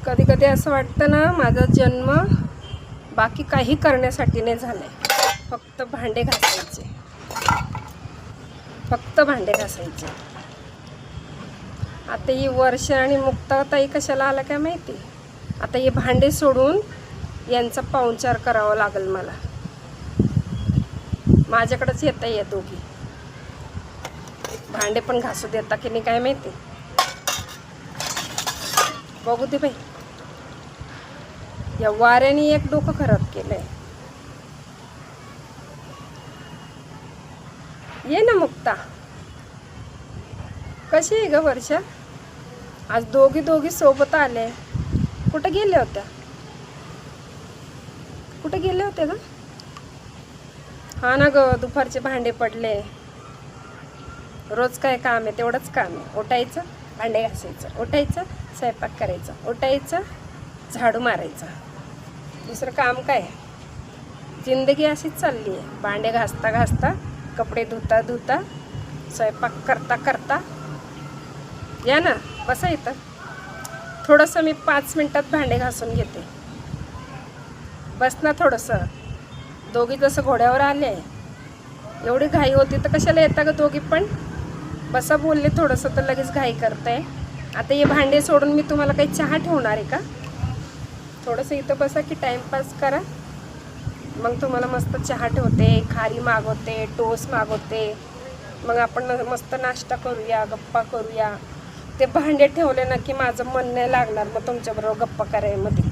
कधी कधी असं वाटतं ना, माझा जन्म बाकी काही करण्यासाठी नाही झालाय, फक्त भांडे घासायचे, फक्त भांडे घासायचे. आता ही वर्ष आणि मुक्ताताई कशाला आला काय माहिती. आता हे भांडे सोडून यांचा पाहुणचार करावा लागेल मला. माझ्याकडेच येता या दोघी. भांडे पण घासू देता की नाही काय माहिती. बघू दे बाई. या वाऱ्याने एक डोकं खराब केलंय. ये ना मुक्ता. कशी आहे ग वर्षा? आज दोघी सोबत आले. कुठं गेल्या होत्या? कुठे गेले होते ग? हा ना ग, दुपारचे भांडे पडले. रोज काय काम आहे, तेवढंच काम आहे. उठायचं, भांडे घासायचं, उठायचं, स्वयंपाक करायचं, उठायचं, झाडू मारायचं. दुसरं काम काय? जिंदगी अशीच चालली आहे. भांडे घासता घासता, कपडे धुता धुता, स्वयंपाक करता करता. या ना, बसा इथं. थोडंसं मी 5 मिनटात भांडे घासून घेते. बस ना थोडंसं. दोघी जसं घोड्यावर आले. एवढी घाई होती तर कशाला येता ग दोघी पण? बसा बोलले थोडंसं तर लगेच घाई करताय. आता हे भांडे सोडून मी तुम्हाला काही चहा ठेवणार आहे का? थोडंसं इथं बसा की टाईमपास करा. मग तुम्हाला मस्त चहा ठेवते, खारी मागवते, टोस्ट मागवते. मग आपण मस्त नाश्ता करूया, गप्पा करूया. ते भांडे ठेवले ना की माझं मन नाही लागणार मग तुमच्याबरोबर गप्पा करायमध्ये.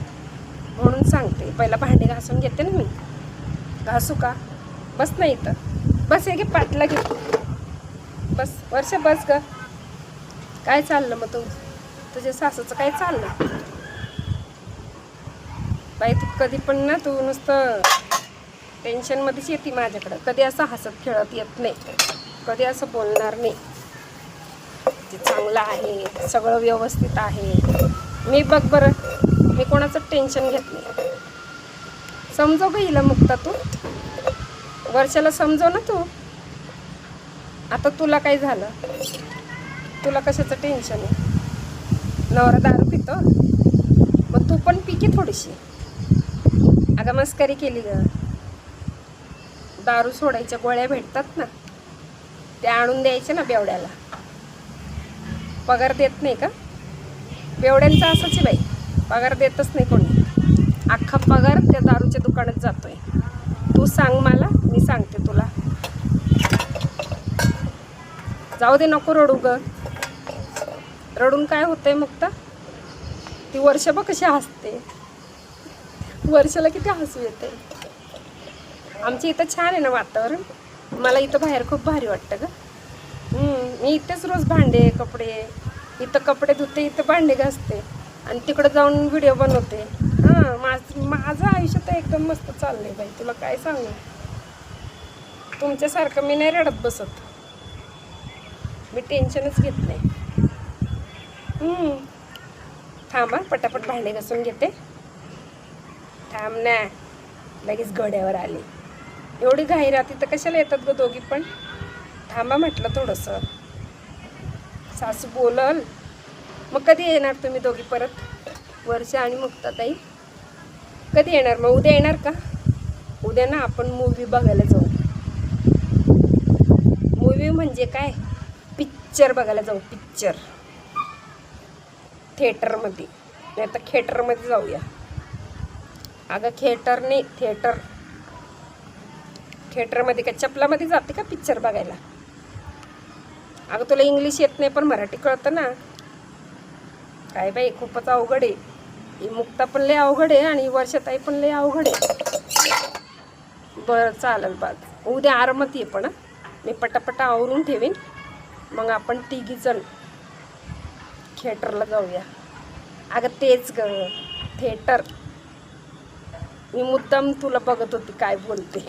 म्हणून सांगते, पहिला भांडे घासून घेते ना मी. घासू का? बस नाही इथं. बस हे घे, पाटला घे. बस वर्षा, बस ग. काय चाललं मग तुझ्या सासूचं काय चाललं? बाई तू कधी पण ना, तू नुसतं टेन्शनमध्येच येते माझ्याकडं. कधी असं हसत खेळत येत नाही, कधी असं बोलणार नाही. ते चांगलं आहे, सगळं व्यवस्थित आहे. मी बघ बरं, मी कोणाचं टेन्शन घेत नाही. समजव ग हिला मुक्ता तू. वर्षाला समजव ना तू. आता तुला काय झालं? तुला कशाचं टेन्शन आहे? नवरा दारू पितो, मग तू पण पी की थोडीशी. अगं मस्करी केली ग. दारू सोडायच्या गोळ्या भेटतात ना, त्या आणून द्यायच्या ना बेवड्याला. पगार देत नाही का? बेवड्यांचं असंच आहे बाई, पगार देतच नाही कोणी. अख्खा पगार त्या दारूच्या दुकानात जातोय. तू सांग मला, मी सांगते तुला. जाऊ दे, नको रडू ग. रडून काय होतंय मुक्ता? ती वर्ष बघ कशी हसते. वर्षाला किती हसू येते. आमच्या इथं छान आहे ना वातावरण. मला इथं बाहेर खूप भारी वाटतं ग. मी इथेच रोज भांडे कपडे, इथं कपडे धुते, इथं भांडे घासते आणि तिकडं जाऊन व्हिडिओ बनवते. हां, माझं आयुष्य तर एकदम मस्त चाललंय बाई. तुला काय सांगू, तुमच्यासारखं मी नाही रडत बसत. मी टेन्शनच घेत नाही. थांबा, पटापट भांडे घासून घेते. थांब ना, लगेच घोड्यावर आले. एवढी घाई राहते तर कशाला येतात ग दोघी पण? थांबा म्हटलं थोडंसं. सासू बोलल. मग कधी येणार तुम्ही दोघी परत? वर्षा आणि मुक्ताताई कधी येणार? मग उद्या येणार का? उद्या ना आपण मूवी बघायला जाऊ. मूवी म्हणजे काय? पिक्चर बघायला जाऊ. पिक्चर थिएटरमध्ये, नाही तर थिएटरमध्ये जाऊया. अगं थिएटर नाही, थिएटर. थिएटरमध्ये काय चपलामध्ये जाते का पिक्चर बघायला? अगं तुला इंग्लिश येत नाही पण मराठी कळतं ना. काय बाई, खूपच अवघड आहे. ही मुक्ता पण लय अवघड आहे आणि वर्षाताई पण लय अवघड आहे. बरं चालेल बाज. उद्या आरामात ये पण. मी पटापटा आवरून ठेवीन. मग आपण तिघीजण थिएटरला जाऊया. अगं तेच ग, थिएटर. मी मुद्दाम तुला बघत होती काय बोलते.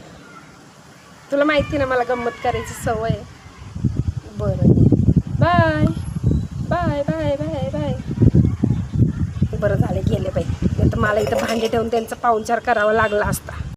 तुला माहिती ना मला गंमत करायची सवय आहे. बरं, bye bye bye bye bye. बरं झाले गेले बाई, नाही तर मला इथं भांडे ठेवून त्यांचा पाहुणचार करावा लागला असता.